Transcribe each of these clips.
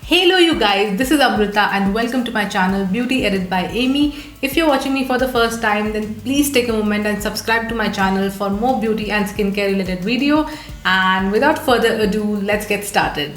Hello you guys, this is Amrita and welcome to my channel Beauty Edit by Amy. If you're watching me for the first time, then please take a moment and subscribe to my channel for more beauty and skincare related video. And without further ado, let's get started.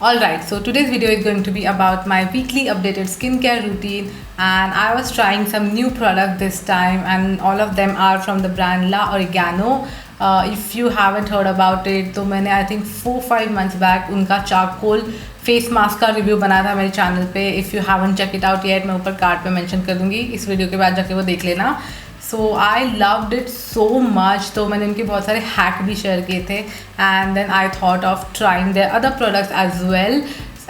Alright, so today's video is going to be about my weekly updated skincare routine, and I was trying some new product this time and all of them are from the brand La Oregano. If you haven't heard about it, तो मैंने I think 4-5 months back उनका charcoal face mask का review बनाया था मेरे channel पे. If you haven't check it out yet, मैं ऊपर कार्ड पे मेंशन कर दूँगी, इस वीडियो के बाद जाके वो देख लेना. So I loved it so much. तो मैंने उनके बहुत सारे हैक भी शेयर किए थे and then I thought of trying their other products as well,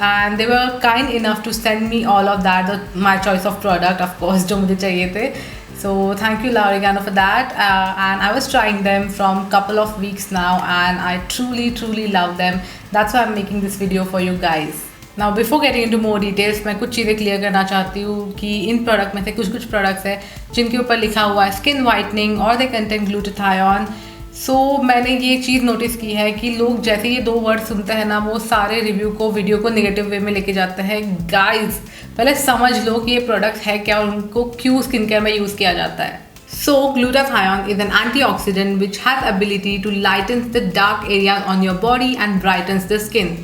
and they were kind enough to send me all of that, my choice of product of course जो मुझे चाहिए थे. So thank you La Oregano for that, and I was trying them from couple of weeks now and I truly love them. That's why I'm making this video for you guys. Now before getting into more details, मैं कुछ चीज़ें clear करना चाहती हूँ कि इन product में से कुछ प्रोडक्ट्स हैं जिनके ऊपर लिखा हुआ है स्किन वाइटनिंग और दे कंटेन ग्लूटाथायोन. सो मैंने ये चीज़ नोटिस की है कि लोग जैसे ये दो वर्ड सुनते हैं ना, वो सारे रिव्यू को वीडियो को नेगेटिव वे में लेके जाते हैं. गाइस पहले समझ लो कि ये प्रोडक्ट है क्या और उनको क्यों स्किन केयर में यूज़ किया जाता है. So glutathione is an antioxidant which has ability to lighten the dark areas on your body and brightens the skin.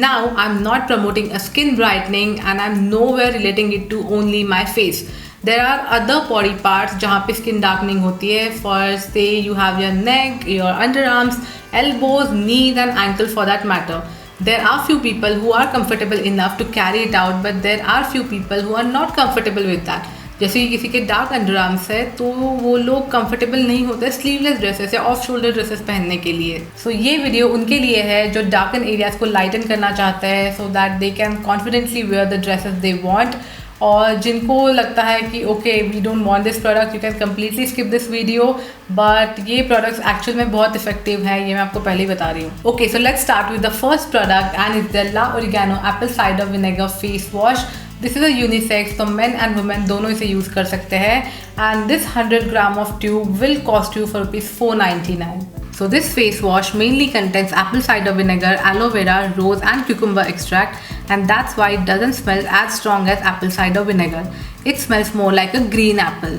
Now I'm not promoting a skin brightening and I'm nowhere relating it to only my face. There are other body parts जहाँ पे skin darkening होती है. First, say you have your neck, your underarms, elbows, knees and ankle for that matter. There are few people who are comfortable enough to carry it out, but there are few people who are not comfortable with that. जैसे कि किसी के dark underarms है तो वो लोग comfortable नहीं होते स्लीवलेस ड्रेसेस या ऑफ शोल्डर ड्रेसेस पहनने के लिए. सो ये वीडियो उनके लिए है जो डार्कन एरियाज को लाइटन करना चाहते हैं so that they can confidently wear the dresses they want. और जिनको लगता है कि okay we don't want this product, you can completely skip this video. But ये प्रोडक्ट्स एक्चुअल में बहुत इफेक्टिव है, ये मैं आपको पहले ही बता रही हूँ. Okay, so let's start with the first product and it's the La Oregano apple cider vinegar face wash. This is a unisex, तो मेन एंड वुमेन दोनों इसे यूज़ कर सकते हैं. And this 100 gram of tube will cost you for ₹4.99. So this face wash mainly contains apple cider vinegar, aloe vera, rose and cucumber extract, and that's why it doesn't smell as strong as apple cider vinegar. It smells more like a green apple.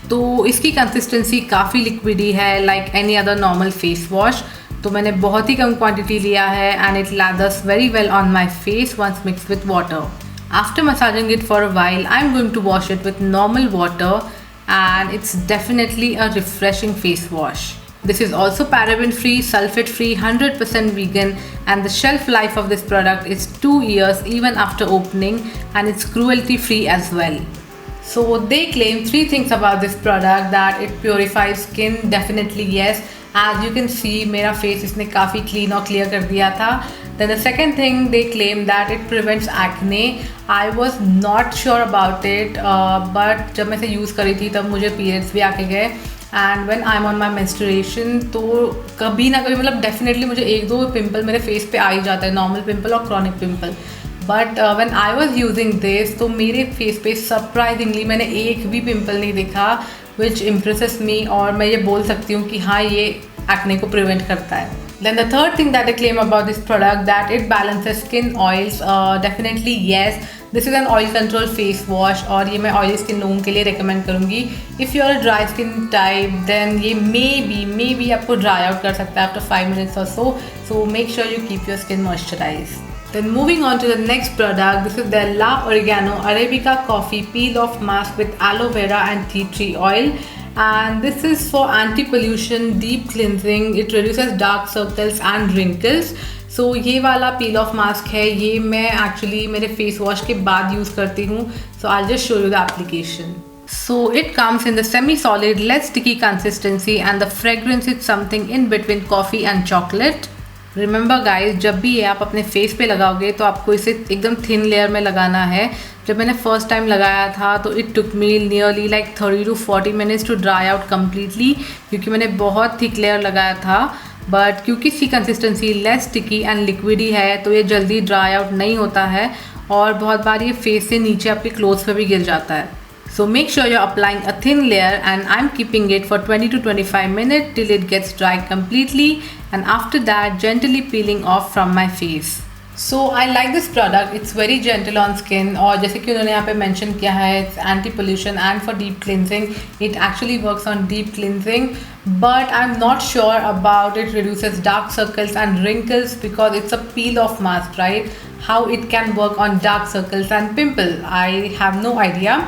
तो इसकी consistency काफ़ी liquidy है like any other normal face wash. तो मैंने बहुत ही कम quantity लिया है and it lathers very well on my face once mixed with water. After massaging it for a while, I'm going to wash it with normal water and it's definitely a refreshing face wash. This is also paraben free, sulfate free, 100% vegan, and the shelf life of this product is 2 years even after opening, and it's cruelty free as well. So they claim 3 things about this product: that it purifies skin, definitely yes. As you can see, मेरा face इसने काफ़ी clean और clear कर दिया था. Then the second thing they claim that it prevents acne. I was not sure about it, but जब मैं इसे यूज़ करी थी तब मुझे periods भी आके गए. And when I am on my menstruation तो कभी ना कभी मतलब डेफिनेटली मुझे 1-2 पिंपल मेरे फेस पे आ ही जाता है, नॉर्मल पिंपल और chronic pimple. But when I was using this तो मेरे फेस पे सरप्राइजिंगली मैंने एक भी पिंपल नहीं देखा, विच इम्प्रेसेस मी. और मैं ये बोल सकती हूँ कि हाँ, ये एक्ने को प्रिवेंट करता है. Then the third thing that I claim about this product, that it balances skin oils. Definitely yes. This is an oil control face wash और ये मैं oily skin लोगों के लिए recommend करूँगी. If you are a dry skin type, then ये maybe आपको dry out कर सकता है after 5 minutes or so. So make sure you keep your skin moisturized. Then moving on to the next product, this is the La Oregano Arabica Coffee Peel Off Mask with aloe vera and tea tree oil. And this is for anti-pollution deep cleansing. It reduces dark circles and wrinkles. So ये वाला peel off mask है, ये मैं actually मेरे face wash के बाद use करती हूँ. So I'll just show you the application. So it comes in the semi-solid, less sticky consistency, and the fragrance is something in between coffee and chocolate. Remember guys, जब भी ये आप अपने face पे लगाओगे तो आपको इसे एकदम थिन लेयर में लगाना है. जब मैंने फर्स्ट टाइम लगाया था तो it took me nearly like 30 to 40 minutes to dry out completely, क्योंकि मैंने बहुत थिक लेयर लगाया था. बट क्योंकि इसकी consistency less sticky and liquidy है तो ये जल्दी ड्राई आउट नहीं होता है और बहुत बार ये फेस से नीचे आपके क्लोथ्स पे भी गिर जाता है. So make sure you're applying a thin layer, and I'm keeping it for 20 to 25 minutes till it gets dry completely, and after that gently peeling off from my face. So I like this product. It's very gentle on skin, और जैसे कि उन्होंने यहाँ पे mention किया है, it's anti pollution and for deep cleansing. It actually works on deep cleansing, but I'm not sure about it reduces dark circles and wrinkles because it's a peel off mask, right? How it can work on dark circles and pimple, I have no idea.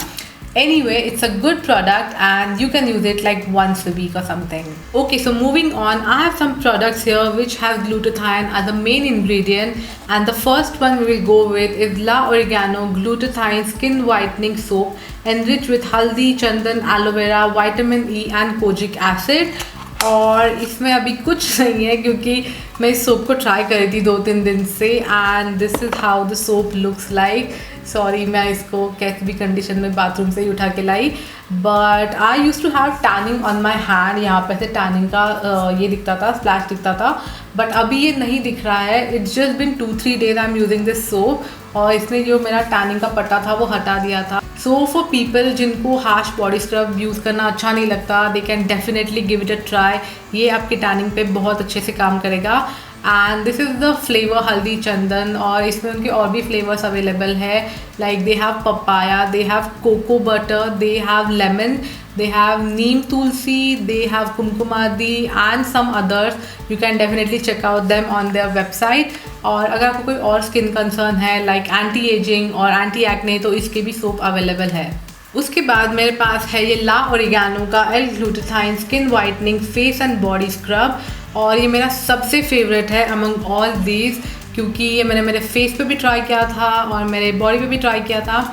Anyway, it's a good product and you can use it like once a week or something. Okay, so moving on, I have some products here which have glutathione as a main ingredient, and the first one we will go with is La Oregano Glutathione Skin Whitening Soap enriched with haldi, chandan, aloe vera, vitamin E and kojic acid. और इसमें अभी कुछ नहीं है क्योंकि मैं इस soap को ट्राई कर रही थी 2-3 दिन से, and this is how the soap looks like. Sorry, मैं इसको कैसी भी कंडीशन में बाथरूम से ही उठा के लाई. But I used to have tanning on my hand. यहाँ पे से टैनिंग का ये दिखता था, स्प्लैश दिखता था, बट अभी ये नहीं दिख रहा है. It's just been 2-3 days I am using this soap, और इसने जो मेरा टैनिंग का पट्टा था वो हटा दिया था. सो फॉर पीपल जिनको हार्श बॉडी स्क्रब यूज़ करना अच्छा नहीं लगता, they can definitely give it a try. ये आपके टैनिंग पे बहुत अच्छे से काम करेगा. And this is the flavour Haldi Chandan, और इसमें उनके और भी फ्लेवर्स अवेलेबल है. Like they have papaya, they have cocoa butter, they have lemon, they have neem tulsi, they have kumkumadi and some others. You can definitely check out them on their website. और अगर आपको कोई और skin concern है like anti ageing और anti acne, तो इसके भी सोप अवेलेबल है. उसके बाद मेरे पास है ये ला ओरिगानो का L-Glutathione skin whitening face and body scrub, और ये मेरा सबसे फेवरेट है अमंग ऑल दीज, क्योंकि ये मैंने मेरे फेस पे भी ट्राई किया था और मेरे बॉडी पे भी ट्राई किया था.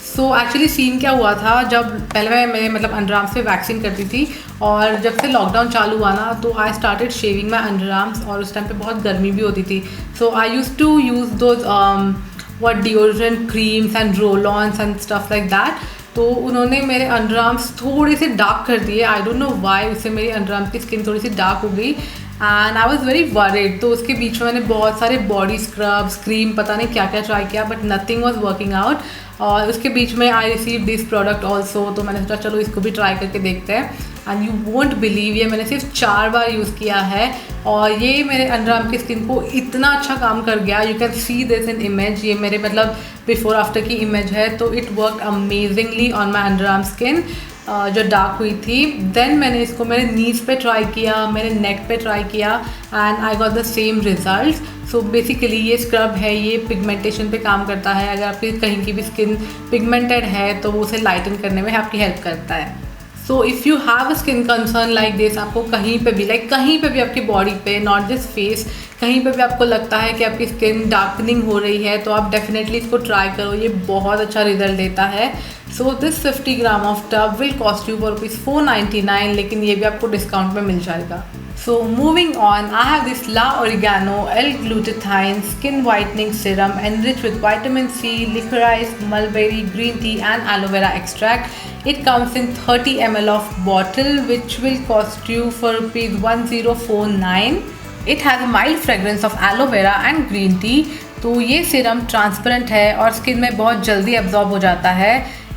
सो एक्चुअली सीन क्या हुआ था, जब पहले मैं मेरे मतलब अंडर आर्म्स पे वैक्सीन करती थी, और जब से लॉकडाउन चालू हुआ ना, तो I started shaving my underarms, और उस टाइम पे बहुत गर्मी भी होती थी. So I used to use those what deodorant creams and roll ons and stuff like that. तो उन्होंने मेरे अंडर आर्म्स थोड़े से डार्क कर दिए. आई डोंट नो वाई, उससे मेरी अंडर आर्म्स की स्किन थोड़ी सी डार्क हो गई, and I was very worried. तो उसके बीच में मैंने बहुत सारे बॉडी स्क्रब्स, क्रीम, पता नहीं क्या क्या ट्राई किया, but nothing was working out. और उसके बीच में I receive this product also, तो मैंने सोचा चलो इसको भी ट्राई करके देखते हैं. एंड यू वोंट बिलीव, ये मैंने सिर्फ 4 बार यूज़ किया है, और ये मेरे अंडर आर्म की स्किन को इतना अच्छा काम कर गया. You can see this in image, ये मेरे मतलब बिफोर आफ्टर की इमेज है. तो it work amazingly on my under arm skin जो डार्क हुई थी. देन मैंने इसको मेरे नीज पे ट्राई किया, मेरे नेक पे ट्राई किया, and I got the same result. So basically ये स्क्रब है, ये पिगमेंटेशन पे काम करता है. अगर आपकी कहीं की भी स्किन पिगमेंटेड है तो वो उसे लाइटन करने में आपकी हेल्प करता है. So if you have a skin concern like this, आपको कहीं पे भी कहीं पे भी आपकी बॉडी पे, नॉट जस्ट फेस, कहीं पे भी आपको लगता है कि आपकी स्किन डार्कनिंग हो रही है, तो आप डेफिनेटली इसको ट्राई करो. ये बहुत अच्छा रिजल्ट देता है. So this 50 gram of tub will cost you for ₹499, लेकिन ये भी आपको डिस्काउंट में मिल जाएगा. So moving on, I have this La Oregano L-Glutathione Skin Whitening Serum enriched with vitamin C, licorice, mulberry, green tea and aloe vera extract. It comes in 30 ml of bottle, which will cost you for ₹1049. It has a mild fragrance of aloe vera and green tea. तो ये serum transparent है और skin में बहुत जल्दी absorb हो जाता है.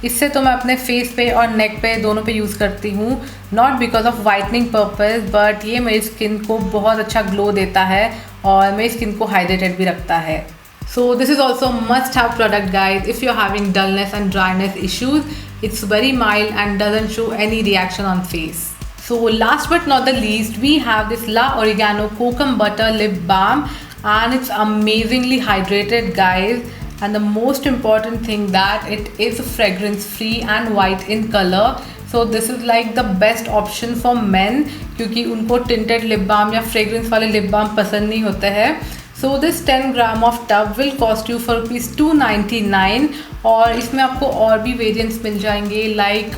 इससे तो मैं अपने फेस पे और नेक पे दोनों पे यूज़ करती हूँ, not because of whitening purpose, but ये मेरी स्किन को बहुत अच्छा ग्लो देता है और मेरी स्किन को हाइड्रेटेड भी रखता है. So this is also must have product guys if you are having dullness and dryness issues. It's very mild and doesn't show any reaction on face. So last but not the least, we have this La Oregano Kokum Butter Lip Balm, and it's amazingly hydrated guys. And the most important thing that it is fragrance free and white in color. So this is like the best option for men, क्योंकि उनको tinted lip balm या fragrance वाले lip balm पसंद नहीं होते हैं. So this 10 gram of tub will cost you for ₹299, और इसमें आपको और भी वेरिएंट्स मिल जाएंगे like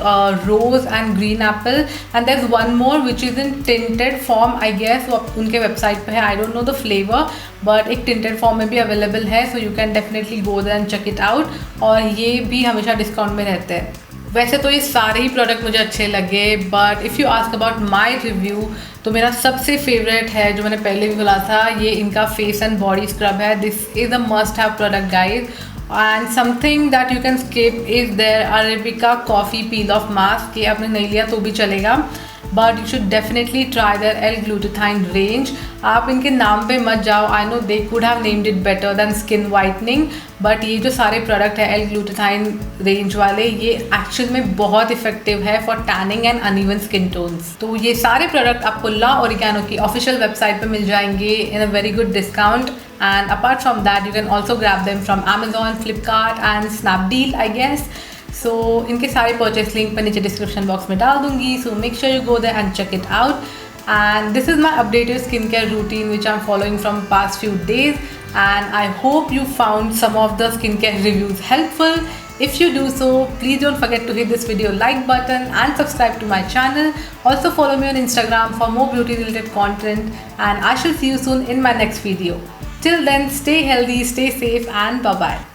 rose and green apple, and there is one more which is in tinted form. I guess वो उनके वेबसाइट पे है, I don't know the flavour, but एक टिंटेड फॉर्म में भी अवेलेबल है. So you can definitely go there and check it out, और ये भी हमेशा डिस्काउंट में रहते हैं. वैसे तो ये सारे ही प्रोडक्ट मुझे अच्छे लगे, but if you ask about my review, तो मेरा सबसे फेवरेट है जो मैंने पहले भी बोला था, ये इनका फेस एंड बॉडी स्क्रब है. This is a must have product guys. And something that you can skip is their arabica coffee peel off mask. ये आपने नहीं लिया तो भी चलेगा, but you should definitely try their L glutathione range. आप इनके नाम पे मत जाओ. I know they could have named it better than skin whitening, but ये जो सारे प्रोडक्ट है एल ग्लूटाथाइन रेंज वाले, ये एक्चुअल में बहुत इफेक्टिव है for tanning and uneven skin tones. तो ये सारे प्रोडक्ट आपको ला ओरिगैनो की ऑफिशियल वेबसाइट पे मिल जाएंगे in a very good discount. And apart from that, you can also grab them from Amazon, Flipkart and Snapdeal, I guess. So इनके सारे purchase link मैं नीचे description box में डाल दूँगी. So make sure you go there and check it out. And this is my updated skincare routine which I'm following from past few days. And I hope you found some of the skincare reviews helpful. If you do so, please don't forget to hit this video like button and subscribe to my channel. Also follow me on Instagram for more beauty related content. And I shall see you soon in my next video. Till then, stay healthy, stay safe, and bye-bye.